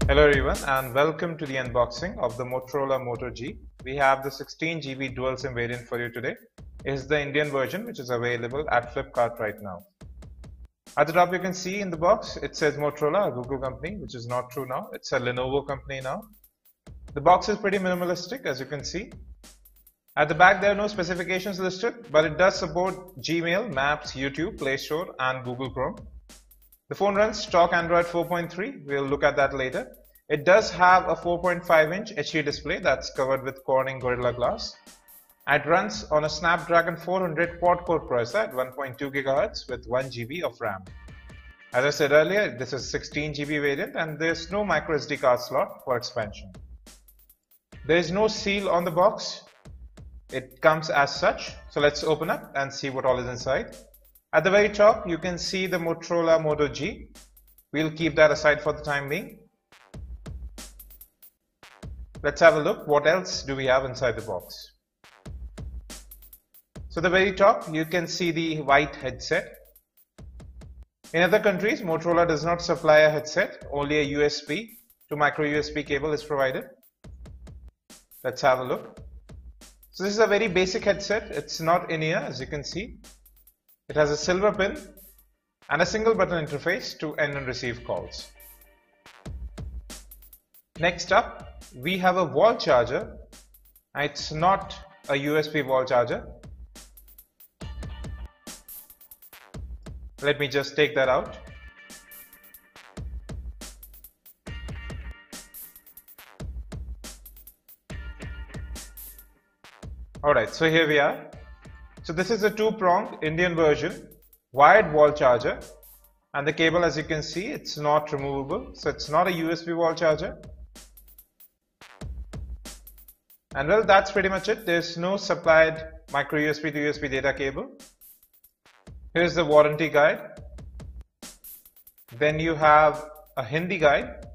Hello everyone and welcome to the unboxing of the Motorola Moto G. We have the 16GB dual SIM variant for you today. It is the Indian version which is available at Flipkart right now. At the top you can see in the box it says Motorola, a Google company, which is not true now. It's a Lenovo company now. The box is pretty minimalistic as you can see. At the back there are no specifications listed, but it does support Gmail, Maps, YouTube, Play Store and Google Chrome. The phone runs stock Android 4.3, we'll look at that later. It does have a 4.5-inch HD display that's covered with Corning Gorilla Glass. It runs on a Snapdragon 400 quad-core processor at 1.2 GHz with 1 GB of RAM. As I said earlier, this is 16GB variant and there's no microSD card slot for expansion. There is no seal on the box. It comes as such. So let's open up and see what all is inside. At the very top, you can see the Motorola Moto G. We'll keep that aside for the time being. Let's have a look. What else do we have inside the box? So at the very top, you can see the white headset. In other countries, Motorola does not supply a headset. Only a USB to micro USB cable is provided. Let's have a look. So this is a very basic headset. It's not in-ear as you can see. It has a silver pin and a single button interface to end and receive calls. Next up, we have a wall charger. It's not a USB wall charger. Let me just take that out. Alright, so here we are. So this is a two-pronged Indian version, wired wall charger, and the cable, as you can see, it's not removable, so it's not a USB wall charger. And well, that's pretty much it. There's no supplied micro USB to USB data cable. Here's the warranty guide. Then you have a Hindi guide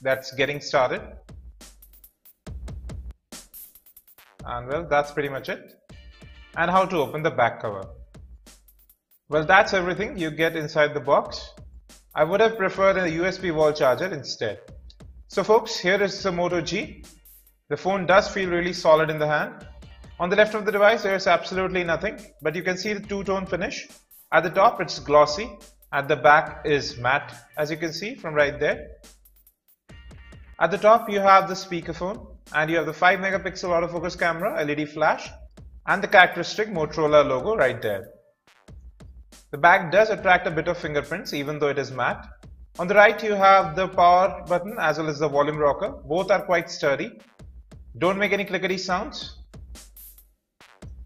that's getting started. And well, that's pretty much it. And how to open the back cover. Well, that's everything you get inside the box. I would have preferred a USB wall charger instead. So folks, here is the Moto G. The phone does feel really solid in the hand. On the left of the device there is absolutely nothing, but you can see the two-tone finish. At the top it's glossy, at the back is matte, as you can see from right there. At the top you have the speakerphone and you have the 5 megapixel autofocus camera, LED flash, and the characteristic Motorola logo right there. The back does attract a bit of fingerprints even though it is matte. On the right you have the power button as well as the volume rocker. Both are quite sturdy. Don't make any clickety sounds.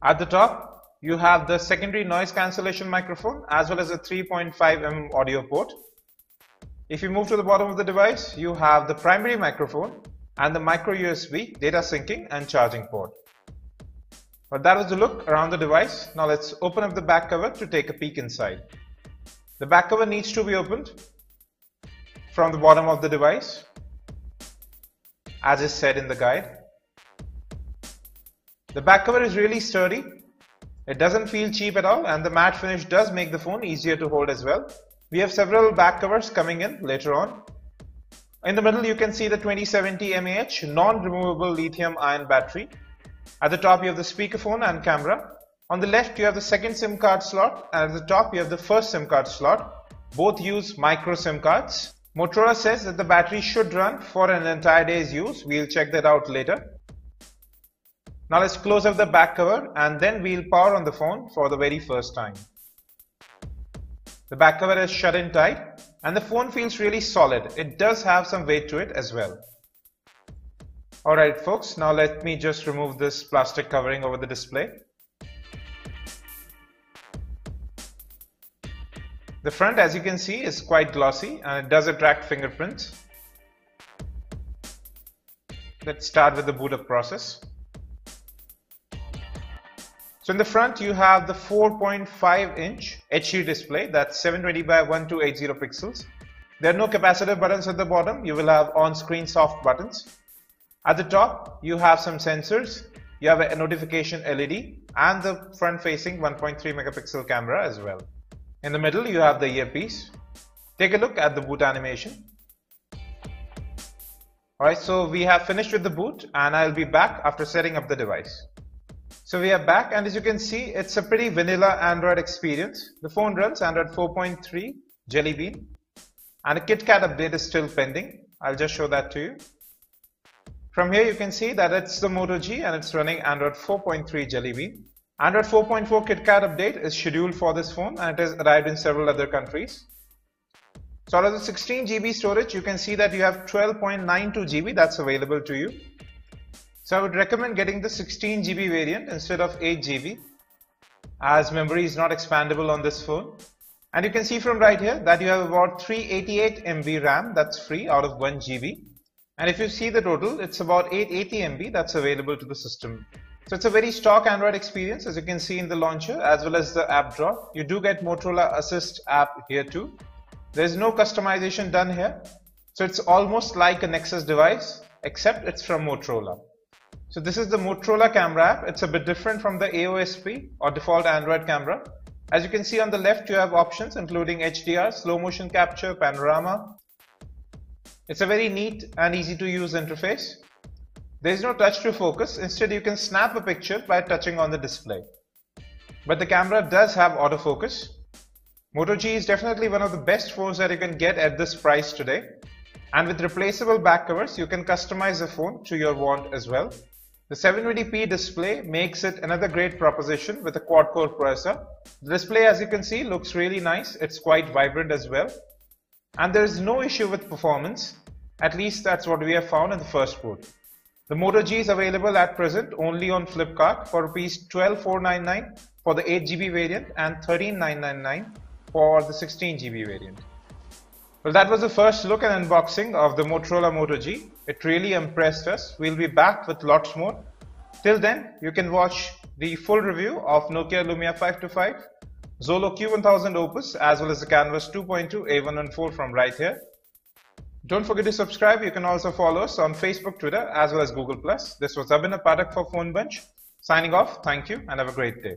At the top you have the secondary noise cancellation microphone as well as a 3.5mm audio port. If you move to the bottom of the device, you have the primary microphone and the micro USB data syncing and charging port. But that was the look around the device. Now let's open up the back cover to take a peek inside. The back cover needs to be opened from the bottom of the device, as is said in the guide. The back cover is really sturdy. It doesn't feel cheap at all, and the matte finish does make the phone easier to hold as well. We have several back covers coming in later on. In the middle you can see the 2070 mAh non-removable lithium-ion battery. At the top you have the speakerphone and camera. On the left you have the second SIM card slot, and at the top you have the first SIM card slot. Both use micro SIM cards. Motorola says that the battery should run for an entire day's use. We'll check that out later. Now let's close up the back cover and then we'll power on the phone for the very first time. The back cover is shut in tight and the phone feels really solid. It does have some weight to it as well. Alright folks, now let me just remove this plastic covering over the display. The front, as you can see, is quite glossy and it does attract fingerprints. Let's start with the boot up process. So in the front you have the 4.5-inch HD display, that's 720 by 1280 pixels. There are no capacitive buttons at the bottom. You will have on-screen soft buttons. At the top you have some sensors. You have a notification LED and the front-facing 1.3 megapixel camera as well. In the middle you have the earpiece. Take a look at the boot animation. Alright, so we have finished with the boot and I'll be back after setting up the device. So we are back, and as you can see, it's a pretty vanilla Android experience. The phone runs Android 4.3 Jelly Bean, and a KitKat update is still pending. I'll just show that to you. From here you can see that it's the Moto G and it's running Android 4.3 Jelly Bean. Android 4.4 KitKat update is scheduled for this phone and it has arrived in several other countries. So out of the 16 GB storage, you can see that you have 12.92 GB that's available to you. So I would recommend getting the 16 GB variant instead of 8 GB, as memory is not expandable on this phone. And you can see from right here that you have about 388 MB RAM that's free out of 1 GB. And if you see the total, it's about 880 MB that's available to the system. So it's a very stock Android experience, as you can see in the launcher as well as the app drawer. You do get Motorola Assist app here too. There's no customization done here. So it's almost like a Nexus device, except it's from Motorola. So this is the Motorola camera app. It's a bit different from the AOSP or default Android camera. As you can see on the left, you have options including HDR, slow motion capture, panorama. It's a very neat and easy to use interface. There is no touch to focus. Instead, you can snap a picture by touching on the display. But the camera does have autofocus. Moto G is definitely one of the best phones that you can get at this price today. And with replaceable back covers, you can customize the phone to your want as well. The 720p display makes it another great proposition with a quad-core processor. The display, as you can see, looks really nice. It's quite vibrant as well. And there is no issue with performance. At least that's what we have found in the first boot. The Moto G is available at present only on Flipkart for Rs 12,499 for the 8 GB variant and 13,999 for the 16 GB variant. Well, that was the first look and unboxing of the Motorola Moto G. It really impressed us. We'll be back with lots more. Till then, you can watch the full review of Nokia Lumia 525, Xolo Q1000 Opus, as well as the Canvas 2.2 A114 from right here. Don't forget to subscribe. You can also follow us on Facebook, Twitter, as well as Google+. This was Abhinav Pathak for Phone Bunch. Signing off. Thank you and have a great day.